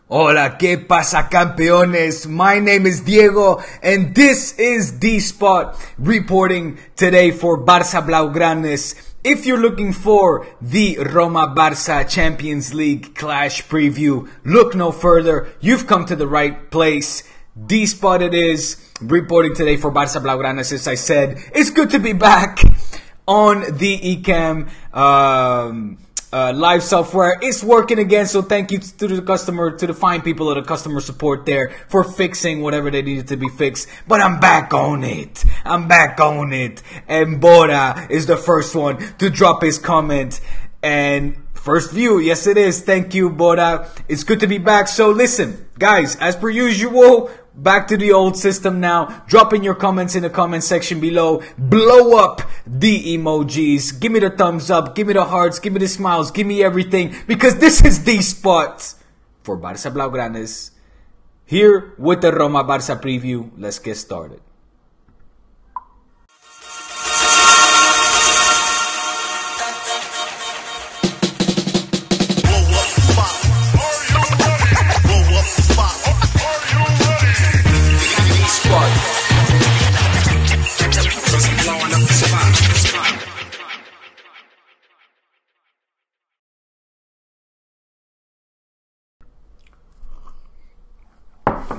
Hola, ¿qué pasa, campeones? My name is Diego, and this is dspot reporting today for Barça Blaugranes. If you're looking for the Roma Barça Champions League clash preview, look no further. You've come to the right place. dspot it is, reporting today for Barça Blaugranes. As I said, it's good to be back on the eCam live software. It's working again, so thank you to the customer, to the fine people of the customer support there for fixing whatever they needed to be fixed. But I'm back on it. And Bora is the first one to drop his comment and first view. Yes, it is. Thank you, Bora. It's good to be back. So listen, guys, as per usual, back to the old system now. Drop in your comments in the comment section below. Blow up the emojis. Give me the thumbs up. Give me the hearts. Give me the smiles. Give me everything. Because this is the spot for Barça Blaugranes. Here with the Roma Barça preview. Let's get started.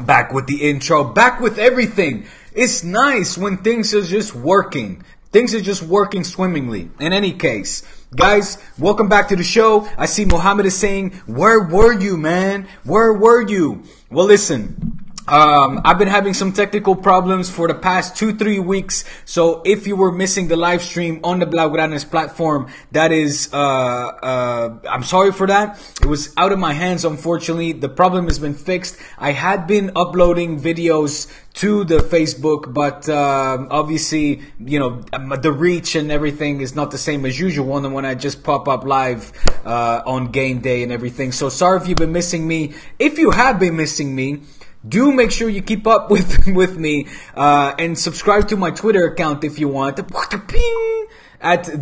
Back with the intro, back with everything. It's nice when things are just working. Things are just working swimmingly. In any case, guys, welcome back to the show. I see Mohammed is saying, where were you, man? Where were you? Well, listen. I've been having some technical problems for the past 2-3 weeks. So if you were missing the live stream on the Blaugranes platform, that is, I'm sorry for that. It was out of my hands, unfortunately. The problem has been fixed. I had been uploading videos to the Facebook, but obviously, you know, the reach and everything is not the same as usual when I just pop up live on game day and everything. So sorry if you've been missing me. If you have been missing me, do make sure you keep up with me and subscribe to my Twitter account if you want. At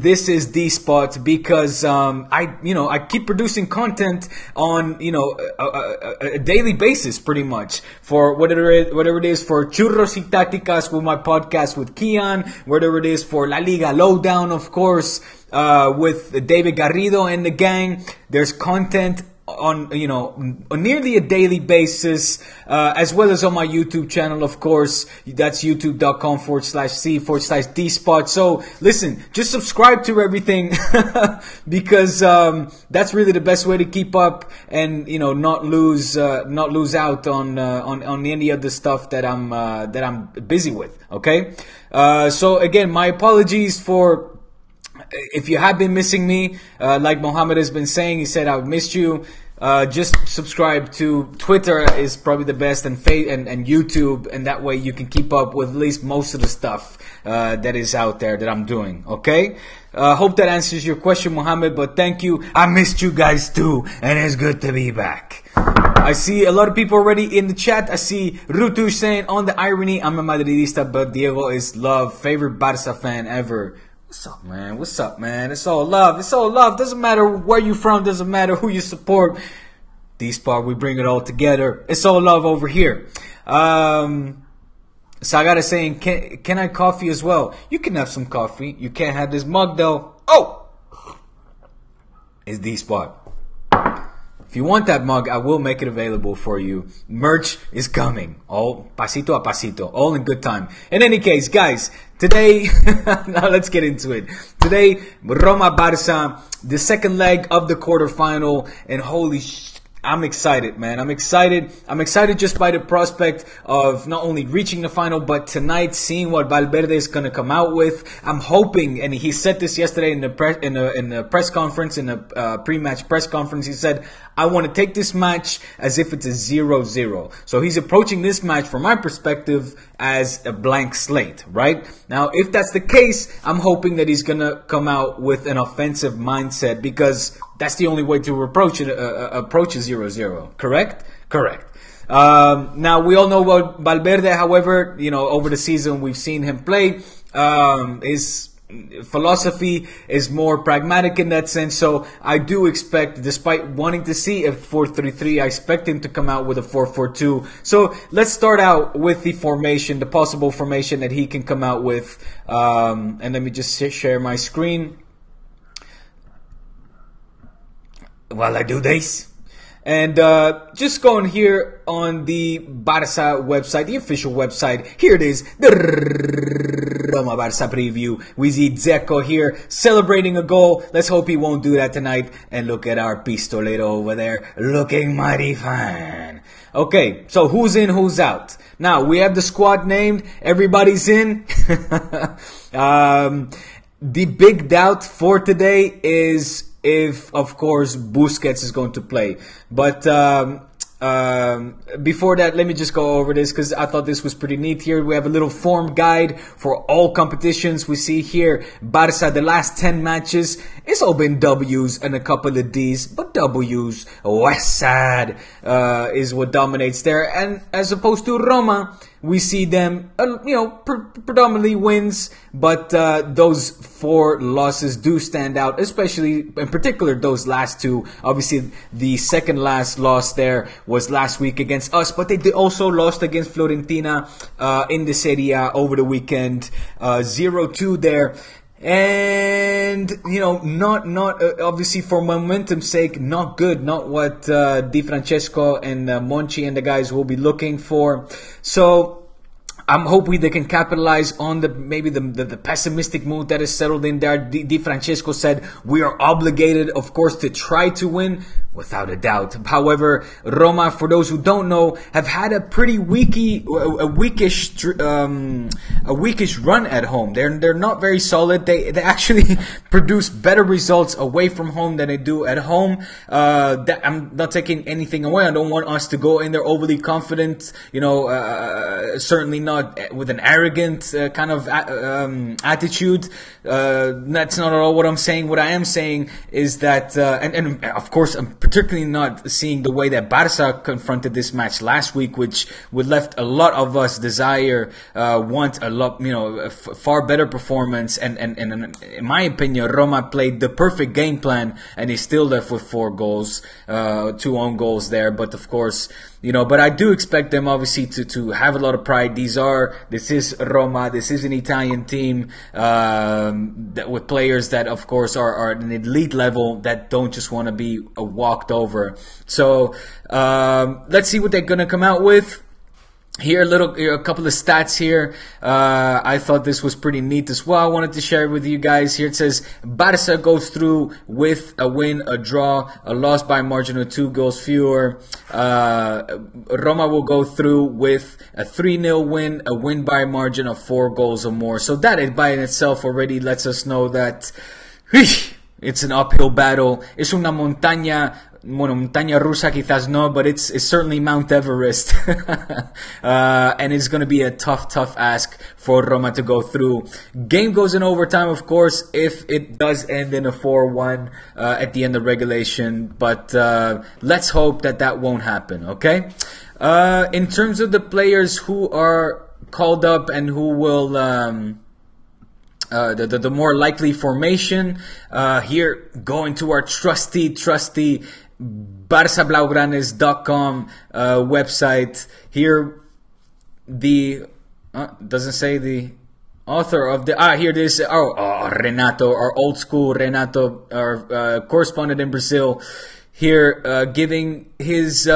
This Is dspot, because I keep producing content on a daily basis, pretty much, for whatever it is for Churros y Tácticas with my podcast with Kian, whatever it is for La Liga Lowdown, of course, with David Garrido and the gang. There's content on nearly a daily basis, as well as on my YouTube channel, of course. That's youtube.com/c/dspot. So listen, just subscribe to everything because that's really the best way to keep up and not lose out on any of the stuff that I'm busy with. Okay, so again, my apologies for if you have been missing me. Like Mohammed has been saying, he said, I've missed you. Just subscribe to Twitter is probably the best, and YouTube, and that way you can keep up with at least most of the stuff that is out there that I'm doing. Okay? Hope that answers your question, Mohammed, but thank you. I missed you guys too, and it's good to be back. I see a lot of people already in the chat. I see Rutush saying, on the irony, I'm a Madridista, but Diego is love, favorite Barça fan ever. What's up, man? What's up, man? It's all love. It's all love. Doesn't matter where you're from. Doesn't matter who you support. dspot, we bring it all together. It's all love over here. Sagara saying, can I coffee as well? You can have some coffee. You can't have this mug, though. Oh! It's dspot. If you want that mug, I will make it available for you. Merch is coming. All pasito a pasito. All in good time. In any case, guys, today, now let's get into it. Today, Roma Barça, the second leg of the quarterfinal, and holy I'm excited, man. I'm excited. I'm excited just by the prospect of not only reaching the final, but tonight seeing what Valverde is going to come out with. I'm hoping, and he said this yesterday in the press conference, in the pre-match press conference. He said, I want to take this match as if it's a 0-0. So he's approaching this match, from my perspective, as a blank slate, right? Now, if that's the case, I'm hoping that he's going to come out with an offensive mindset, because that's the only way to approach a 0-0. Correct? Correct. Now, we all know about Valverde. However, over the season, we've seen him play. Is philosophy is more pragmatic in that sense. So I do expect, despite wanting to see a 4-3-3, I expect him to come out with a 4-4-2. So let's start out with the formation, the possible formation that he can come out with. And let me just share my screen while I do this. And just going here on the Barça website, the official website, here it is, the Roma Barça preview. We see Dzeko here celebrating a goal. Let's hope he won't do that tonight. And look at our pistolero over there, looking mighty fine. Okay, so who's in, who's out? Now, we have the squad named. Everybody's in. The big doubt for today is if, of course, Busquets is going to play. But before that, let me just go over this because I thought this was pretty neat. Here we have a little form guide for all competitions. We see here Barça, the last 10 matches, it's all been W's and a couple of D's, but W's. West Side is what dominates there. And as opposed to Roma, we see them, predominantly wins, but those 4 losses do stand out, especially, in particular, those last 2. Obviously, the second last loss there was last week against us, but they also lost against Fiorentina in the Serie A over the weekend, 0-2 there. And, not obviously for momentum's sake, not good, not what Di Francesco and Monchi and the guys will be looking for. So I'm hoping they can capitalize on the pessimistic mood that is settled in there. Di Francesco said, we are obligated, of course, to try to win, without a doubt. However, Roma, for those who don't know, have had a pretty weakish run at home. They're not very solid. They actually produce better results away from home than they do at home. I'm not taking anything away. I don't want us to go in there overly confident. Certainly not with an arrogant kind of attitude. That's not at all what I'm saying. What I am saying is that, and of course, I'm particularly not seeing the way that Barça confronted this match last week, which would left a lot of us want a lot, far better performance. And in my opinion, Roma played the perfect game plan, and they still left with 4 goals, 2 own goals there. But of course, but I do expect them obviously to have a lot of pride. This is Roma. This is an Italian team with players that, of course, are at an elite level that don't just want to be walked over. So let's see what they're going to come out with. Here, a couple of stats here. I thought this was pretty neat as well. I wanted to share it with you guys. Here it says, Barça goes through with a win, a draw, a loss by a margin of 2 goals fewer. Roma will go through with a 3-0 win, a win by a margin of 4 goals or more. So that by in itself already lets us know that it's an uphill battle. Es una montaña rusa quizás no, but it's certainly Mount Everest. And it's going to be a tough ask for Roma to go through. Game goes in overtime, of course, if it does end in a 4-1 at the end of regulation. But let's hope that won't happen, okay? In terms of the players who are called up and who will... the more likely formation, here going to our trusty BarçaBlaugranes.com website. Here doesn't say the author of the here it is. Renato, our old school Renato, our correspondent in Brazil, here giving his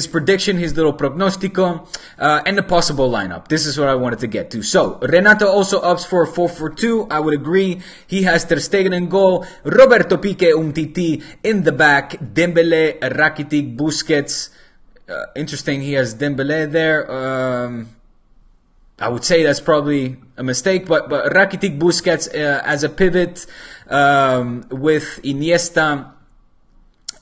prediction, his little prognostico, and the possible lineup. This is what I wanted to get to. So, Renato also opts for a 4-4-2. I would agree. He has Ter Stegen in goal, Roberto Piqué Umtiti in the back, Dembele, Rakitic, Busquets. Interesting, he has Dembele there. I would say that's probably a mistake, but Rakitic, Busquets as a pivot, with Iniesta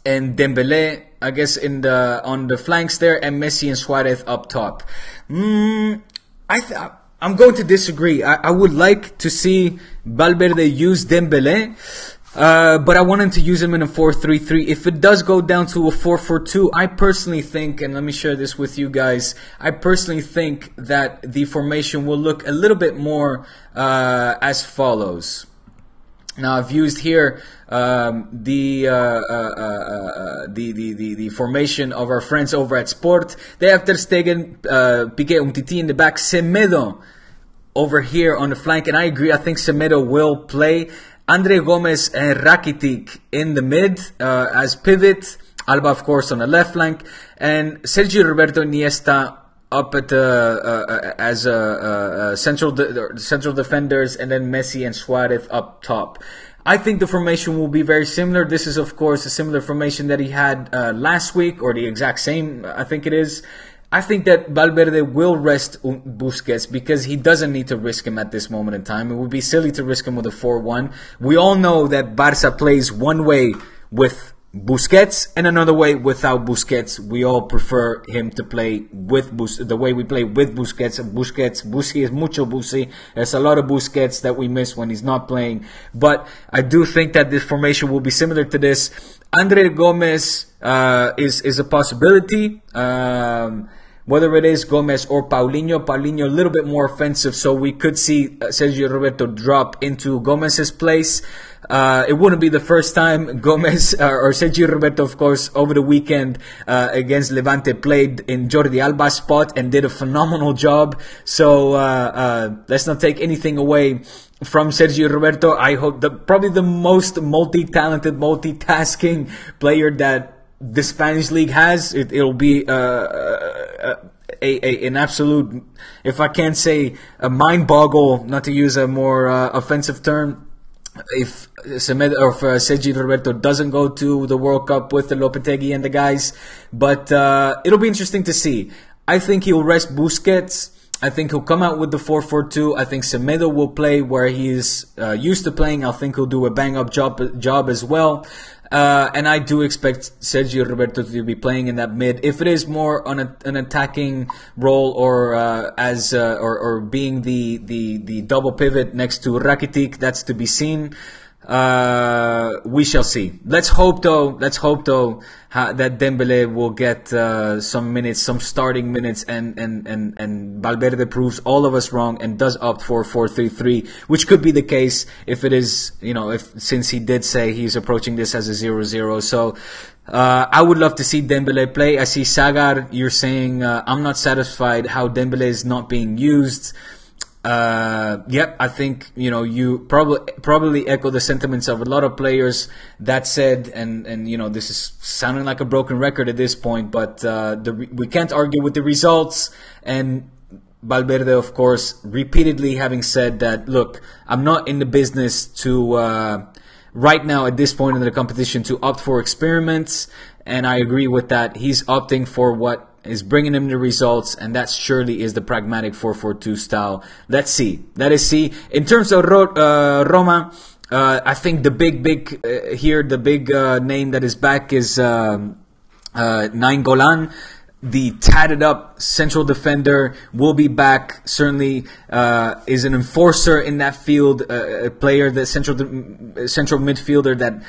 and Dembele, I guess, on the flanks there, and Messi and Suarez up top. I'm going to disagree. I would like to see Valverde use Dembele, But I wanted to use him in a 4-3-3. If it does go down to a 4-4-2, I personally think, and let me share this with you guys, I personally think that the formation will look a little bit more as follows. Now I've used here the formation of our friends over at Sport. They have Ter Stegen, Piqué, Umtiti in the back, Semedo over here on the flank, and I agree. I think Semedo will play. Andre Gomez and Rakitic in the mid as pivot. Alba, of course, on the left flank, and Sergio Roberto Iniesta up at as central defenders, and then Messi and Suarez up top. I think the formation will be very similar. This is, of course, a similar formation that he had last week, or the exact same, I think it is. I think that Valverde will rest Busquets because he doesn't need to risk him at this moment in time. It would be silly to risk him with a 4-1. We all know that Barça plays one way with Busquets and another way without Busquets. We all prefer him to play with the way we play with Busquets. Busquets es mucho Busi. There's a lot of Busquets that we miss when he's not playing. But I do think that this formation will be similar to this. Andre Gomez is a possibility. Whether it is Gomez or Paulinho a little bit more offensive, so we could see Sergio Roberto drop into Gomez's place. It wouldn't be the first time Gomez or Sergio Roberto, of course, over the weekend against Levante played in Jordi Alba's spot and did a phenomenal job. So let's not take anything away from Sergio Roberto. I hope probably the most multi-talented, multitasking player that the Spanish league has. It'll be an absolute, if I can't say a mind boggle, not to use a more offensive term, if Sergio Roberto doesn't go to the World Cup with the Lopetegui and the guys. But it'll be interesting to see. I think he'll rest Busquets. I think he'll come out with the 4-4-2. I think Semedo will play where he's used to playing. I think he'll do a bang-up job as well. And I do expect Sergio Roberto to be playing in that mid. If it is more on an attacking role or or being the double pivot next to Rakitic, that's to be seen. We shall see. Let's hope though that Dembele will get some minutes, some starting minutes, and Valverde proves all of us wrong and does opt for 4-3-3, which could be the case if it is, since he did say he's approaching this as a 0-0. So I would love to see Dembele play. I see Sagar, you're saying I'm not satisfied how Dembele is not being used. Yep, I think you probably echo the sentiments of a lot of players. That said, and this is sounding like a broken record at this point, but we can't argue with the results. And Valverde, of course, repeatedly having said that, look, I'm not in the business to right now at this point in the competition to opt for experiments, and I agree with that. He's opting for what is bringing him the results, and that surely is the pragmatic 4-4-2 style. Let's see. Let us see. In terms of Roma, I think the big name that is back is Nainggolan. The tatted up central defender will be back. Certainly is an enforcer in that field, a player, the central midfielder that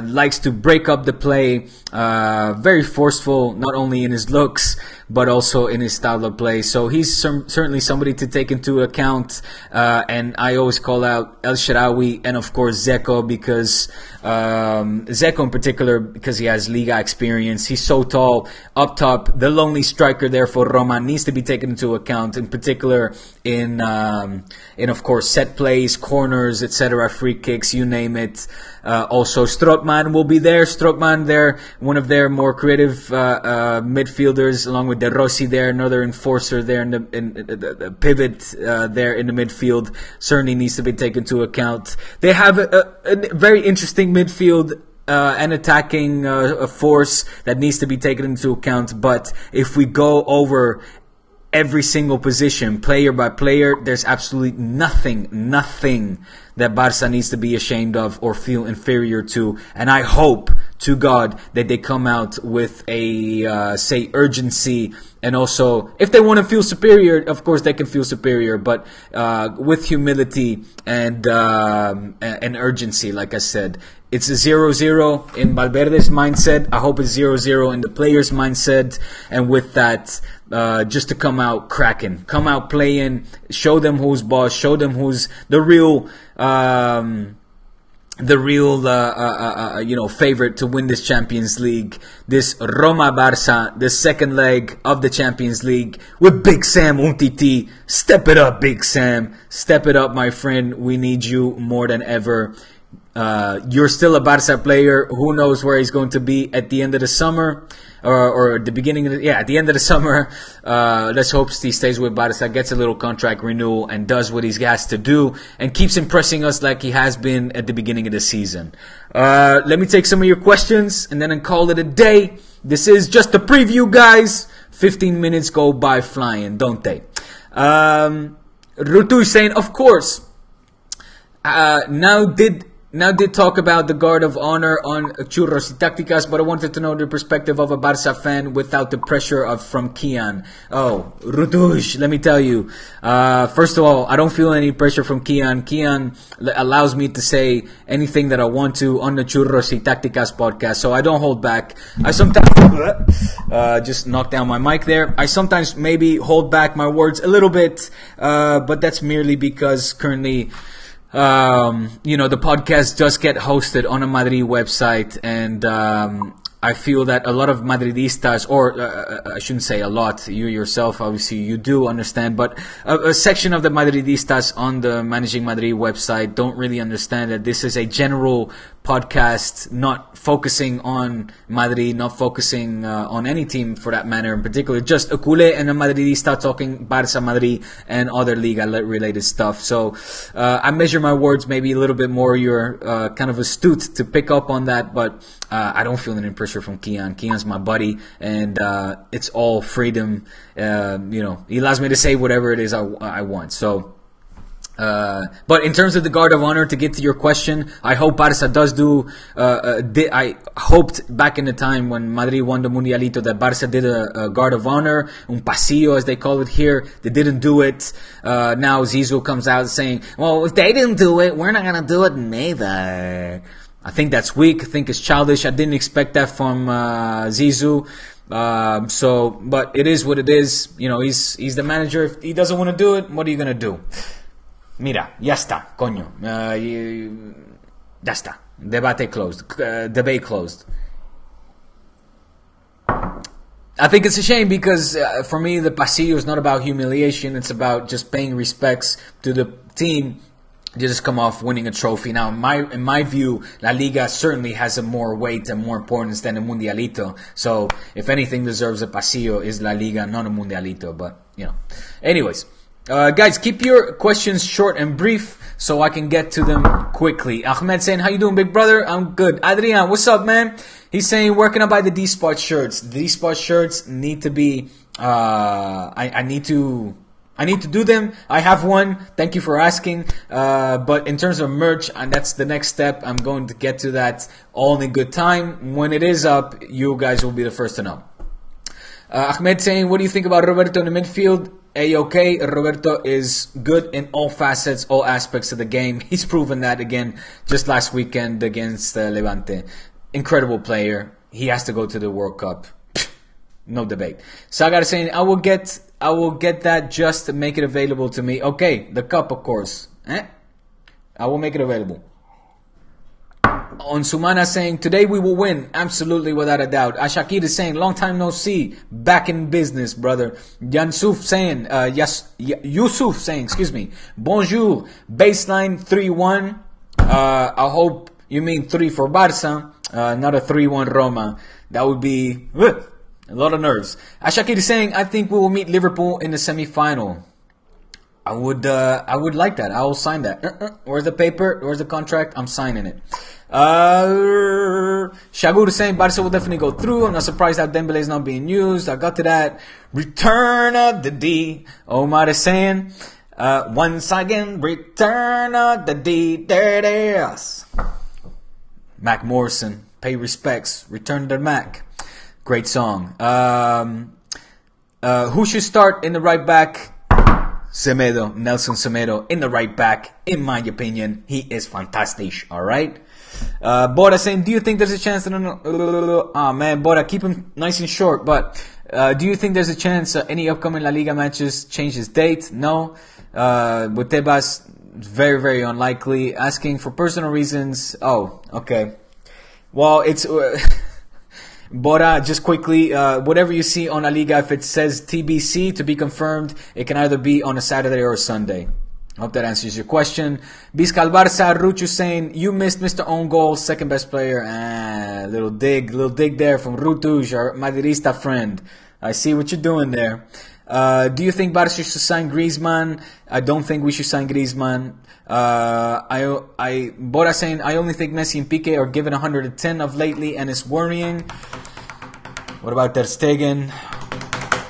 likes to break up the play. Very forceful, not only in his looks but also in his style of play. So he's certainly somebody to take into account. And I always call out El Shaarawy and of course Zeko, because Zeko in particular, because he has Liga experience. He's so tall up top. The lonely striker there for Roma needs to be taken into account, in particular in of course set plays, corners, etc., free kicks, you name it. Also Strootman will be there. Strootman there, one of their more creative midfielders, along with De Rossi there, another enforcer there in the pivot there in the midfield, certainly needs to be taken into account. They have a very interesting midfield and attacking force that needs to be taken into account. But if we go over every single position, player by player, there's absolutely nothing that Barca needs to be ashamed of or feel inferior to. And I hope to God that they come out with a urgency And also, if they want to feel superior, of course they can feel superior, but with humility and urgency, like I said. It's a 0-0 in Valverde's mindset. I hope it's 0-0 in the players' mindset. And with that, just to come out cracking, come out playing, show them who's boss, show them who's the real favorite to win this Champions League, this Roma Barça, the second leg of the Champions League with Big Sam Umtiti. Step it up, Big Sam. Step it up, my friend. We need you more than ever. You're still a Barça player. Who knows where he's going to be at the end of the summer, or at the beginning of at the end of the summer. Let's hope he stays with Barça, gets a little contract renewal, and does what he has to do, and keeps impressing us like he has been at the beginning of the season. Let me take some of your questions, and then call it a day. This is just a preview, guys. 15 minutes go by flying, don't they? Rutu is saying, of course. Now did talk about the guard of honor on Churros y Tácticas, but I wanted to know the perspective of a Barça fan without the pressure from Kian. Oh, Rutush, let me tell you. First of all, I don't feel any pressure from Kian. Kian allows me to say anything that I want to on the Churros y Tácticas podcast, so I don't hold back. I sometimes just knocked down my mic there. I sometimes maybe hold back my words a little bit, but that's merely because currently the podcast does get hosted on a Madrid website, and I feel that a lot of Madridistas, or I shouldn't say a lot, you yourself, obviously, you do understand, but a section of the Madridistas on the Managing Madrid website don't really understand that this is a general podcast, not focusing on Madrid, not focusing on any team for that matter in particular, just a culé and a Madridista talking Barça, Madrid, and other Liga-related stuff. So I measure my words maybe a little bit more. You're kind of astute to pick up on that, but I don't feel any pressure from Kian. Kian's my buddy, and it's all freedom. He allows me to say whatever it is I want. So. But in terms of the guard of honor, to get to your question, I hope Barça does do. I hoped back in the time when Madrid won the Mundialito that Barça did a guard of honor, un pasillo as they call it here. They didn't do it. Now Zizou comes out saying, "Well, if they didn't do it, we're not gonna do it neither." I think that's weak. I think it's childish. I didn't expect that from Zizou. But it is what it is. He's the manager. If he doesn't want to do it, what are you gonna do? Mira, ya está, coño. Ya está. Debate closed. Debate closed. I think it's a shame because for me the pasillo is not about humiliation. It's about just paying respects to the team. You just come off winning a trophy. Now, in my view, La Liga certainly has a more weight and more importance than the Mundialito. So, if anything deserves a pasillo, is La Liga, not a Mundialito. But, Anyways. Guys, keep your questions short and brief so I can get to them quickly. Ahmed saying, how you doing, big brother? I'm good. Adrian, what's up, man? He's saying, where can I buy the dspot shirts? The dspot shirts need to be, I need to do them. I have one. Thank you for asking. But in terms of merch, and that's the next step. I'm going to get to that all in good time. When it is up, you guys will be the first to know. Ahmed saying, what do you think about Roberto in the midfield? A-OK. Roberto is good in all facets, all aspects of the game. He's proven that again just last weekend against Levante. Incredible player. He has to go to the World Cup. No debate. Sagar saying, I will get that, just make it available to me. Okay, the cup, of course. I will make it available. On Sumana saying, today we will win. Absolutely, without a doubt. Ashakir is saying, long time no see. Back in business, brother. Yusuf saying, bonjour. Baseline 3-1. I hope you mean 3 for Barça, not a 3-1 Roma. That would be a lot of nerves. Ashakir is saying, I think we will meet Liverpool in the semi-final. I would like that. I will sign that. Where's the paper? Where's the contract? I'm signing it. Shagur is saying Barca will definitely go through. I'm not surprised that Dembele is not being used. I got to that. Return of the D. Omar is saying, once again, return of the D. There it is. Mac Morrison, pay respects. Return to Mac. Great song. Who should start in the right back? Semedo, Nelson Semedo in the right back. In my opinion, he is fantastic. All right. Bora saying, do you think there's a chance that... Oh man, Bora, keep him nice and short. But do you think there's a chance any upcoming La Liga matches change his date? No. With Tebas, very, very unlikely. Asking for personal reasons. Oh, okay. Well, it's... Bora, just quickly, whatever you see on La Liga, if it says TBC, to be confirmed, it can either be on a Saturday or a Sunday. Hope that answers your question. Vizcal Barça, Ruchu saying, you missed Mr. Own Goal, second best player. Little dig there from Rutuj, our Madridista friend. I see what you're doing there. Do you think Barça should sign Griezmann? I don't think we should sign Griezmann. Bora saying, I only think Messi and Piqué are given 110 of lately and it's worrying. What about Ter Stegen?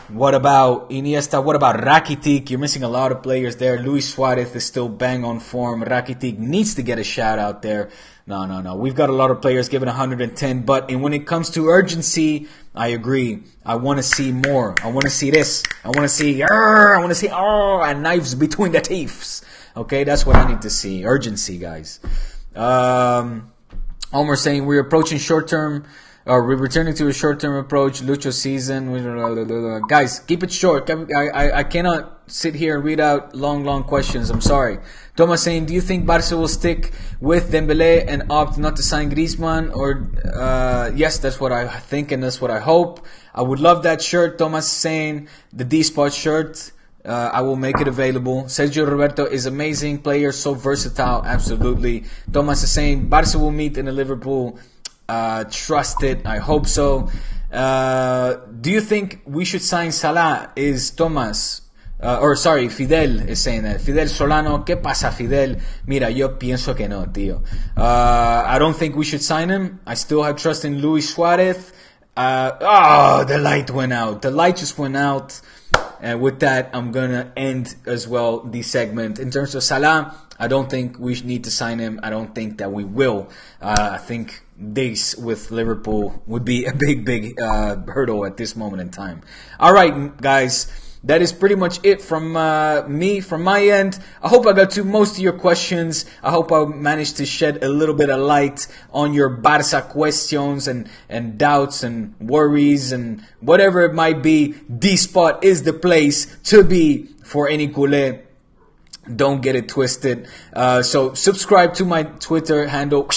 What about Iniesta? What about Rakitic? You're missing a lot of players there. Luis Suarez is still bang on form. Rakitic needs to get a shout out there. No. We've got a lot of players given 110, but when it comes to urgency, I agree. I want to see more. I want to see this. I want to see, and knives between the teeth. Okay, that's what I need to see. Urgency, guys. Omar saying we're approaching short-term, or we're returning to a short-term approach. Lucho season. Guys, keep it short. I cannot sit here and read out long questions. I'm sorry. Thomas saying, do you think Barca will stick with Dembele and opt not to sign Griezmann? Or yes, that's what I think and that's what I hope. I would love that shirt. Thomas saying the dspot shirt. I will make it available. Sergio Roberto is amazing player, so versatile. Absolutely. Thomas is saying Barca will meet in the Liverpool. Trust it. I hope so. Do you think we should sign Salah? Is Thomas... Fidel is saying that. Fidel Solano, ¿qué pasa, Fidel? Mira, yo pienso que no, tío. I don't think we should sign him. I still have trust in Luis Suarez. The light went out. The light just went out. And with that, I'm going to end as well the segment. In terms of Salah, I don't think we need to sign him. I don't think that we will. I think this with Liverpool would be a big hurdle at this moment in time. All right, guys. That is pretty much it from me, from my end. I hope I got to most of your questions. I hope I managed to shed a little bit of light on your Barça questions and doubts and worries and whatever it might be. dspot is the place to be for any culé. Don't get it twisted. So subscribe to my Twitter handle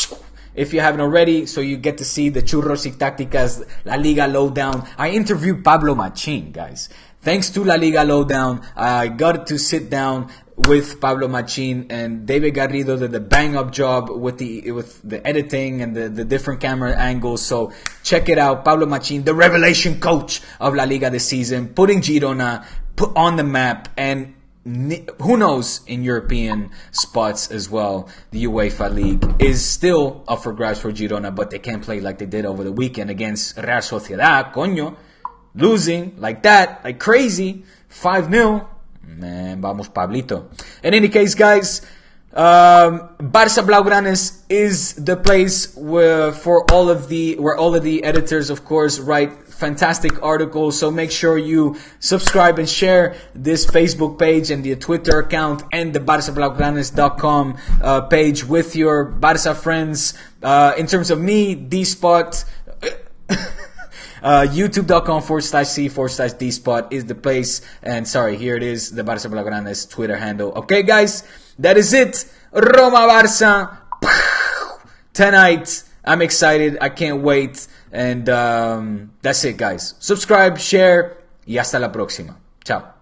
if you haven't already, so you get to see the Churros y Tácticas La Liga Lowdown. I interviewed Pablo Machin, guys. Thanks to La Liga Lowdown, I got to sit down with Pablo Machin, and David Garrido did the bang-up job with the editing and the different camera angles. So check it out. Pablo Machin, the revelation coach of La Liga this season, putting Girona on the map, and who knows, in European spots as well. The UEFA League is still up for grabs for Girona, but they can't play like they did over the weekend against Real Sociedad, coño. Losing like that, like crazy, 5-0. Man, vamos Pablito. In any case, guys, Barça Blaugranes is the place where all of the editors, of course, write fantastic articles. So make sure you subscribe and share this Facebook page and the Twitter account and the BarçaBlaugranes.com page with your Barça friends. In terms of me, dspot. YouTube.com/C/dspot is the place. And sorry, here it is, the Barça Blaugranes Twitter handle. Okay, guys, that is it. Roma Barça tonight. I'm excited. I can't wait. And that's it, guys. Subscribe, share, y hasta la próxima. Ciao.